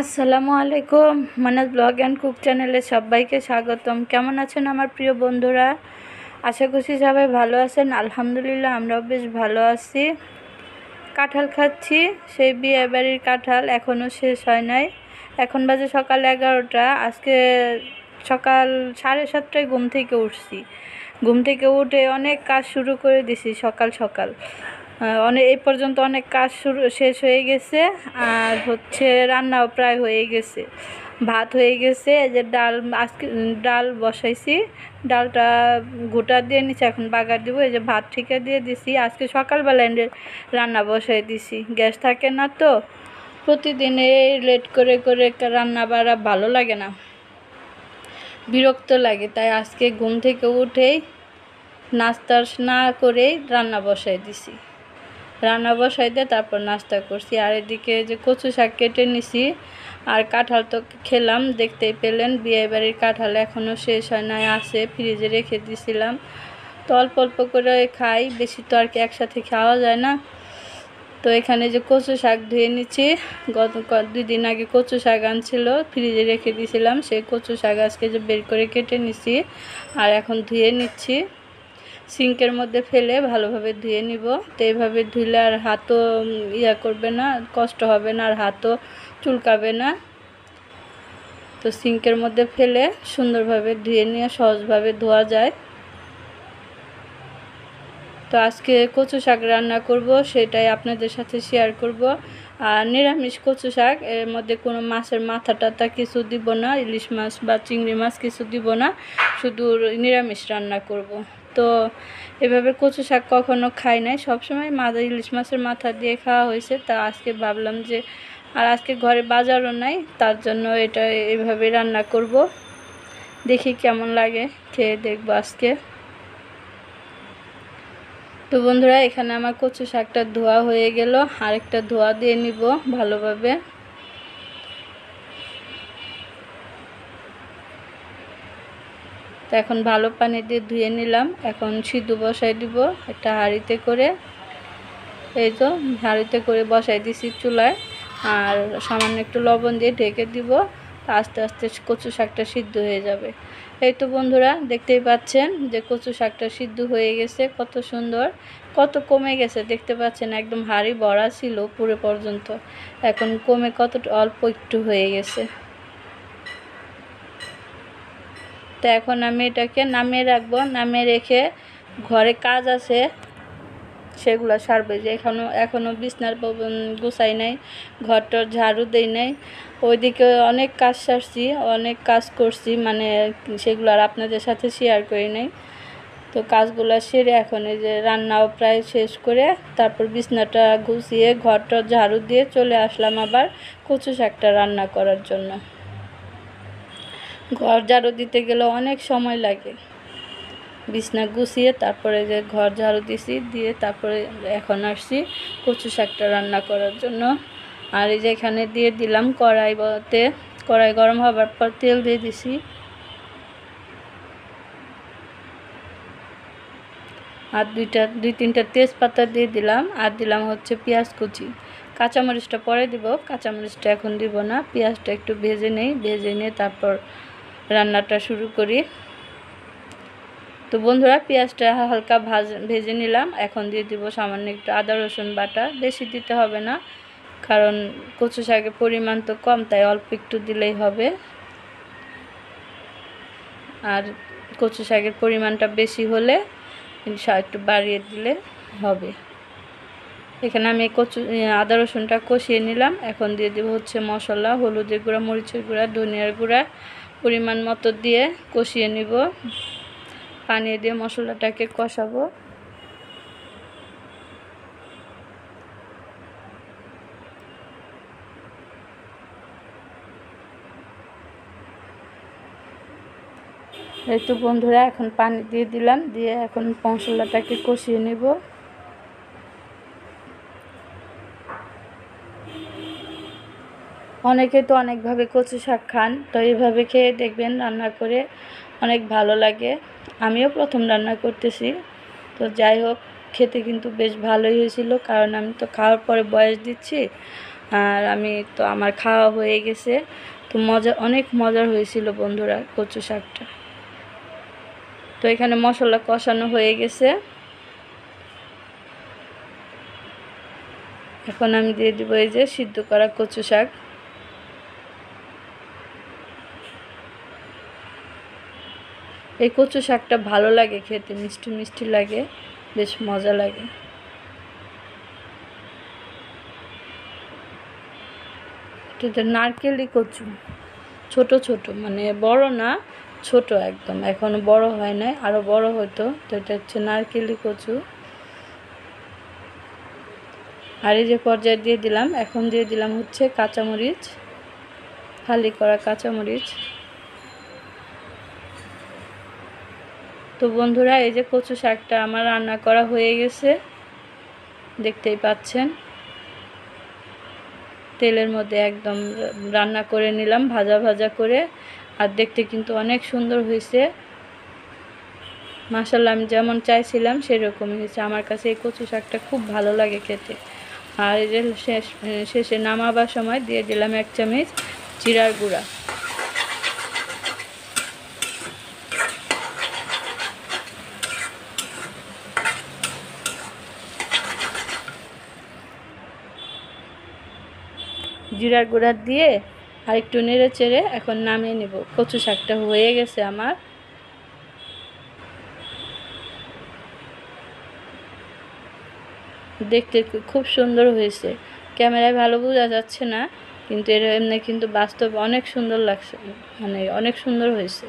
আসসালামু আলাইকুম। Manas blog and cook চ্যানেলে সবাইকে স্বাগতম। কেমন আছেন আমার প্রিয় বন্ধুরা? আশা করছি সবাই ভালো আছেন। আলহামদুলিল্লাহ আমরাও বেশ ভালো আছি। কাঁঠাল খাচ্ছি, সেই বিয়ে বাড়ির কাঁঠাল এখনও শেষ হয় নাই। এখন বাজে সকাল 11টা। আজকে সকাল 7:30টায় ঘুম থেকে উঠছি। ঘুম থেকে উঠে অনেক কাজ শুরু করে দিছি সকাল সকাল। এই পর্যন্ত অনেক কাজ শেষ হয়ে গেছে। আর রান্নাও প্রায় হয়ে গেছে। ভাত হয়ে গেছে, এই যে আজকে ডাল বসাইছি। ডালটা ঘুটা দিয়ে নিচ্ছি, এখন বাগার দিব। এই যে ভাত ঠিকা দিয়ে দিছি। আজকে সকালবেলায় রান্না বসাই দিছি, গ্যাস থাকে না তো। প্রতিদিন এই লেট করে করে রান্না বাড়া ভালো লাগে না, বিরক্ত লাগে। তাই আজকে ঘুম থেকে উঠেই নাস্তা না করেই রান্না বসাই দিছি। রান্না বসাই দিয়ে তারপর নাস্তা করছি। আর এদিকে যে কচু শাক কেটে নিছি, আর কাঁঠাল তো খেলাম, দেখতেই পেলেন। বিয়েবাড়ির কাঁঠাল এখনও শেষ হয় নাই, আছে, ফ্রিজে রেখে দিয়েছিলাম। তো অল্প অল্প করে খাই, বেশি তো আর কি একসাথে খাওয়া যায় না। তো এখানে যে কচু শাক ধুয়ে নিচ্ছি। গত 2 দিন আগে কচু শাক আনছিল, ফ্রিজে রেখে দিয়েছিলাম। সেই কচু শাক আজকে যে বের করে কেটে নিচ্ছি, আর এখন ধুয়ে নিচ্ছি। সিঙ্কের মধ্যে ফেলে ভালোভাবে ধুয়ে নিব। তো এইভাবে ধুলে আর হাতও করবে না, কষ্ট হবে না, আর হাতও চুলকাবে না। তো সিঙ্কের মধ্যে ফেলে সুন্দরভাবে ধুয়ে নিয়ে সহজভাবে ধোয়া যায়। তো আজকে কচু শাক রান্না করব, সেটাই আপনাদের সাথে শেয়ার করব। আর নিরামিষ কচু শাক, এর মধ্যে কোনো মাছের মাথা টাথা কিছু দিব না, ইলিশ মাছ বা চিংড়ি মাছ কিছু দিব না, শুধু নিরামিষ রান্না করব। তো এভাবে কচু শাক কখনো খাই নাই, সবসময় ইলিশ মাছের মাথা দিয়ে খাওয়া হয়েছে। তা আজকে ভাবলাম যে, আর আজকে ঘরে বাজারও নাই, তার জন্য এটা এভাবে রান্না করব। দেখি কেমন লাগে, খেয়ে দেখব আজকে। তো বন্ধুরা, এখানে আমার কচু শাকটা ধোয়া হয়ে গেল, আরেকটা ধোয়া দিয়ে নিব ভালোভাবে। তো এখন ভালো পানি দিয়ে ধুয়ে নিলাম। এখন সিদ্ধ বসাই দিব একটা হাঁড়িতে করে। এই তো হাঁড়িতে করে বসাই দিছি চুলায়, আর সামান্য একটু লবণ দিয়ে ঢেকে দিব। আস্তে আস্তে কচু শাকটা সিদ্ধ হয়ে যাবে। এই তো বন্ধুরা, দেখতেই পাচ্ছেন যে কচু শাকটা সিদ্ধ হয়ে গেছে, কত সুন্দর, কত কমে গেছে দেখতে পাচ্ছেন। একদম হাঁড়ি ভরা ছিল পুরো পর্যন্ত, এখন কমে কত অল্প একটু হয়ে গেছে। তো এখন আমি এটাকে নামিয়ে রাখবো। নামিয়ে রেখে ঘরে কাজ আছে, সেগুলো সারবে। যে এখনও বিছনার গুছাই নাই, ঘরটার ঝাড়ু দেই নাই। ওইদিকে অনেক কাজ সারছি, অনেক কাজ করছি, মানে সেগুলো আর আপনাদের সাথে শেয়ার করি নাই। তো কাজগুলো সেরে এখন এই যে রান্নাও প্রায় শেষ করে তারপর বিছনাটা গুছিয়ে ঘরটা ঝাড়ু দিয়ে চলে আসলাম আবার কচু শাকটা রান্না করার জন্য। ঘর ঝাড়ু দিতে গেলে অনেক সময় লাগে। বিছনা গুছিয়ে তারপরে যে ঘর ঝাড়ু দিছি, দিয়ে তারপরে এখন আসছি কচু শাকটা রান্না করার জন্য। আর এই যে এখানে দিয়ে দিলাম কড়াইতে। কড়াই গরম হবার পর তেল দিয়ে দিছি, আর 2-3টা তেজপাতা দিয়ে দিলাম। আর দিলাম পেঁয়াজ কুচি। কাঁচামরিচটা পরে দিব, কাঁচামরিচটা এখন দিব না। পেঁয়াজটা একটু ভেজে নেই, ভেজে নিয়ে তারপর রান্নাটা শুরু করি। তো বন্ধুরা, পেঁয়াজটা হালকা ভেজে নিলাম। এখন দিয়ে দিব সামান্য একটু আদা রসুন বাটা, বেশি দিতে হবে না, কারণ কচু শাকের পরিমাণ তো কম, তাই অল্প একটু দিলেই হবে। আর কচু শাকের পরিমাণটা বেশি হলে একটু বাড়িয়ে দিলে হবে। এখানে আমি আদা রসুনটা কষিয়ে নিলাম। এখন দিয়ে দেবো মশলা, হলুদের গুঁড়া, মরিচের গুঁড়া, ধনিয়ার গুঁড়া পরিমাণ মতো দিয়ে কষিয়ে নিব। পানি দিয়ে মশলাটাকে কষাবো। এই তো বন্ধুরা, এখন পানি দিয়ে দিলাম, দিয়ে এখন মশলাটাকে কষিয়ে নেব। অনেকে তো অনেকভাবে কচু শাক খান, তো এইভাবে খেয়ে দেখবেন, রান্না করে অনেক ভালো লাগে। আমিও প্রথম রান্না করতেছি, তো যাই হোক, খেতে কিন্তু বেশ ভালোই হয়েছিল, কারণ আমি তো খাওয়ার পরে বয়স দিচ্ছি। আর আমি তো আমার খাওয়া হয়ে গেছে। তো অনেক মজার হয়েছিল বন্ধুরা কচু শাকটা। তো এখানে মশলা কষানো হয়ে গেছে, এখন আমি দিয়ে দিব এই যে সিদ্ধ করা কচু শাক। এই কচু শাকটা ভালো লাগে খেতে, মিষ্টি মিষ্টি লাগে, বেশ মজা লাগে। এটা নারকেলি কচু, ছোট ছোট, মানে বড় না, ছোট একদম, এখনো বড় হয় নাই, আরো বড় হতো। তো এটা হচ্ছে নারকেলি কচু। আর এই যে পর্যায়ে দিয়ে দিলাম, এখন দিয়ে দিলাম হচ্ছে কাঁচামরিচ, ফালি করা কাঁচামরিচ। তো বন্ধুরা এই যে কচু শাকটা আমার রান্না করা হয়ে গেছে, দেখতেই পাচ্ছেন। তেলের মধ্যে একদম রান্না করে নিলাম, ভাজা ভাজা করে। আর দেখতে কিন্তু অনেক সুন্দর হয়েছে, মাশাআল্লাহ আমি যেমন চাইছিলাম সেরকমই হয়েছে। আমার কাছে এই কচু শাকটা খুব ভালো লাগে খেতে। আর এই যে শেষে নামাবার সময় দিয়ে দিলাম 1 চামচ জিরার গুঁড়া। জিরার গুঁড়া দিয়ে আর একটু নেড়ে চেড়ে এখন নামিয়ে নেব। কচু শাকটা হয়ে গেছে আমার। দেখতে খুব সুন্দর হয়েছে, ক্যামেরায় ভালো বোঝা যাচ্ছে না, কিন্তু এর এমনি কিন্তু বাস্তবে অনেক সুন্দর লাগছে, মানে অনেক সুন্দর হয়েছে।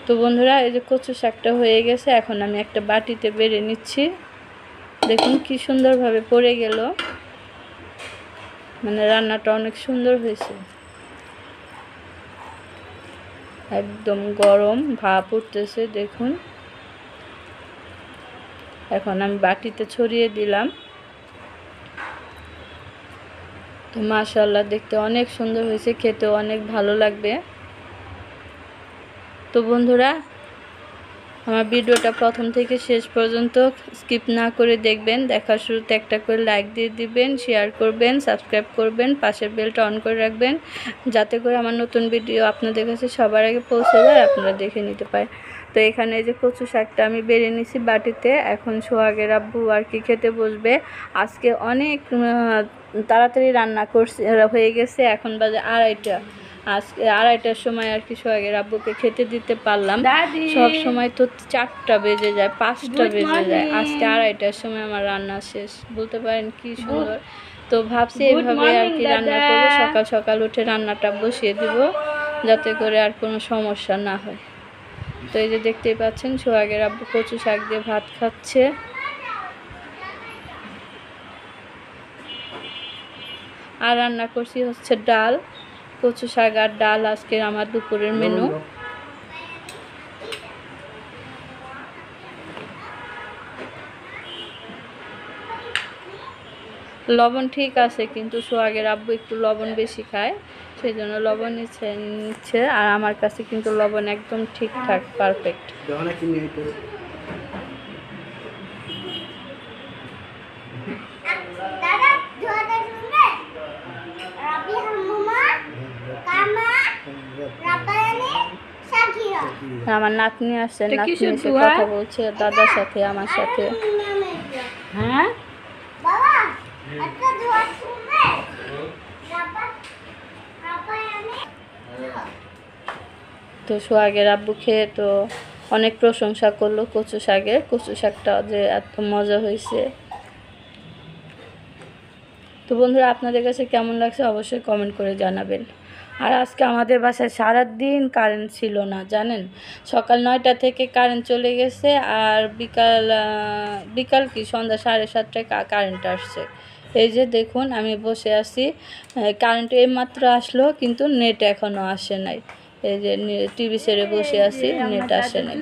তো বন্ধুরা এই যে কচু শাকটা হয়ে গেছে, এখন আমি একটা বাটিতে বেড়ে নিচ্ছি। দেখুন কি সুন্দরভাবে পড়ে গেল, মানে রান্নাটা অনেক সুন্দর হয়েছে। একদম গরম ভাপ উঠতেছে দেখুন। এখন আমি বাটিতে ছড়িয়ে দিলাম। তো মাশাআল্লাহ দেখতে অনেক সুন্দর হয়েছে, খেতেও অনেক ভালো লাগবে। তো বন্ধুরা আমার ভিডিওটা প্রথম থেকে শেষ পর্যন্ত স্কিপ না করে দেখবেন। দেখার শুরুতে একটা করে লাইক দিয়ে দিবেন, শেয়ার করবেন, সাবস্ক্রাইব করবেন, পাশের বেলটা অন করে রাখবেন, যাতে করে আমার নতুন ভিডিও আপনাদের কাছে সবার আগে পৌঁছে যায়, আপনারা দেখে নিতে পারেন। তো এখানে যে কচু শাকটা আমি বেড়ে নিছি বাটিতে, এখন সোহাগের আব্বু আর কি খেতে বসবে। আজকে অনেক তাড়াতাড়ি রান্না করছে, হয়ে গেছে, এখন বাজে 2:30। আজকে 2:30টার সময় আর কি সোহাগের আব্বুকে খেতে দিতে পারলাম। সব সময় তো 4টা বেজে যায়, 5টা বেজে যায়, আজকে 2:30টার সময় আমার রান্না শেষ। বলতে পারেন কি সুন্দর। তো ভাবছি এইভাবে আর কি রান্না করবো, সকাল সকাল উঠে রান্নাটা বসিয়ে দিব, যাতে করে আর কোনো সমস্যা না হয়। তো এই যে দেখতেই পাচ্ছেন সোহাগের আব্বু কচু শাক দিয়ে ভাত খাচ্ছে। আর রান্না করছি হচ্ছে ডাল, কচু শাক আর ডাল আজকে আমার দুপুরের মেনু। লবণ ঠিক আছে, কিন্তু সোহাগের আব্বু একটু লবণ বেশি খায়, সেই জন্য লবণ নিচ্ছে। আর আমার কাছে কিন্তু লবণ একদম ঠিকঠাক পারফেক্ট। আমার নাতনি আসছে, নাতনি এসে কথা বলছে দাদার সাথে, আমার সাথে। হ্যাঁ তো সোহাগের আব্বু খেয়ে তো অনেক প্রশংসা করলো কচু শাকের, কচু শাকটা যে এত মজা হয়েছে। তো বন্ধুরা আপনাদের কাছে কেমন লাগছে অবশ্যই কমেন্ট করে জানাবেন। আর আজকে আমাদের বাসায় সারাদিন কারেন্ট ছিল না, জানেন, সকাল 9টা থেকে কারেন্ট চলে গেছে, আর বিকাল কি সন্ধ্যা 7:30টায় কারেন্ট আসছে। এই যে দেখুন আমি বসে আছি, কারেন্ট এইমাত্র আসলো, কিন্তু নেট এখনও আসে নাই। এই যে টিভি ছেড়ে বসে আছি, নেট আসে নাই,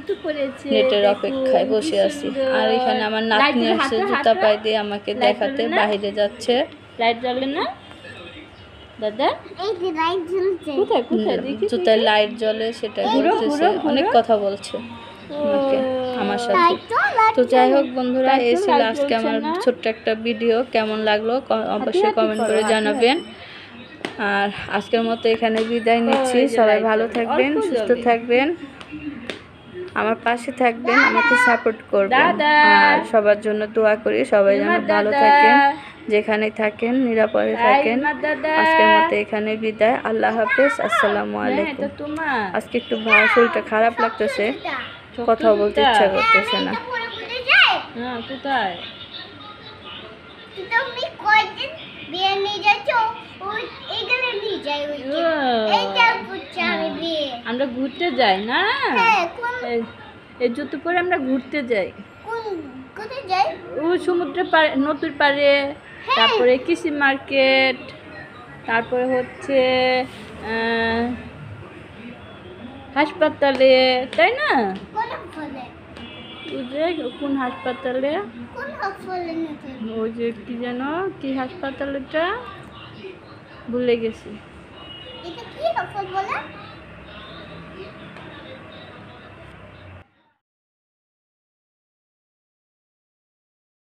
নেটের অপেক্ষায় বসে আছি। আর এখানে আমার নাতনি আসছে জুতা পায়ে দিয়ে আমাকে দেখাতে, বাইরে যাচ্ছে। লাইট জ্বলে না, দাদা এই যে লাইট জ্বলছে কোথায় কোথায় দেখি জুতায় লাইট জ্বলে সেটা ঘুরতেছে, অনেক কথা বলছে আমাকে, আমার সাথে। তো যাই হোক বন্ধুরা, এই ছিল আজকে আমার ছোট্ট একটা ভিডিও। কেমন লাগলো অবশ্যই কমেন্ট করে জানাবেন। আর আজকের মতো এখানে বিদায় নিচ্ছি। সবাই ভালো থাকবেন, সুস্থ থাকবেন, আমার পাশে থাকবেন, আমাকে সাপোর্ট করবেন। আর সবার জন্য দোয়া করি, সবাই যেন ভালো থাকেন, যেখানে থাকেন নিরাপদে থাকেন। আজকের মতো এখানে বিদায়। আল্লাহ হাফেজ, আসসালামু আলাইকুম। আজকে একটু শরীরটা খারাপ লাগতেছে, কথা বলতে ইচ্ছা করতেছে না। কোথায় তুমি কয়দিন বিয়ে নিয়ে যাচ্ছ ওই এগুলো নিয়ে যাই ওই এইটা বুঝছি আমি বিয়ে আমরা ঘুরতে যাই না, হ্যাঁ কোন এই জুতো পরে আমরা ঘুরতে যাই। কোথায় যাই? ও সমুদ্রের পাড়ে, নদীর পাড়ে, তারপরে কৃষি মার্কেট, তারপরে হচ্ছে হাসপাতালে, তাই না? কোন ফলে? ওই যে কোন হাসপাতালে, কোন ফলে নিতে? ওই যে কি যেন, কি হাসপাতালটা ভুলে গেছি। এটা কি ফল বলে?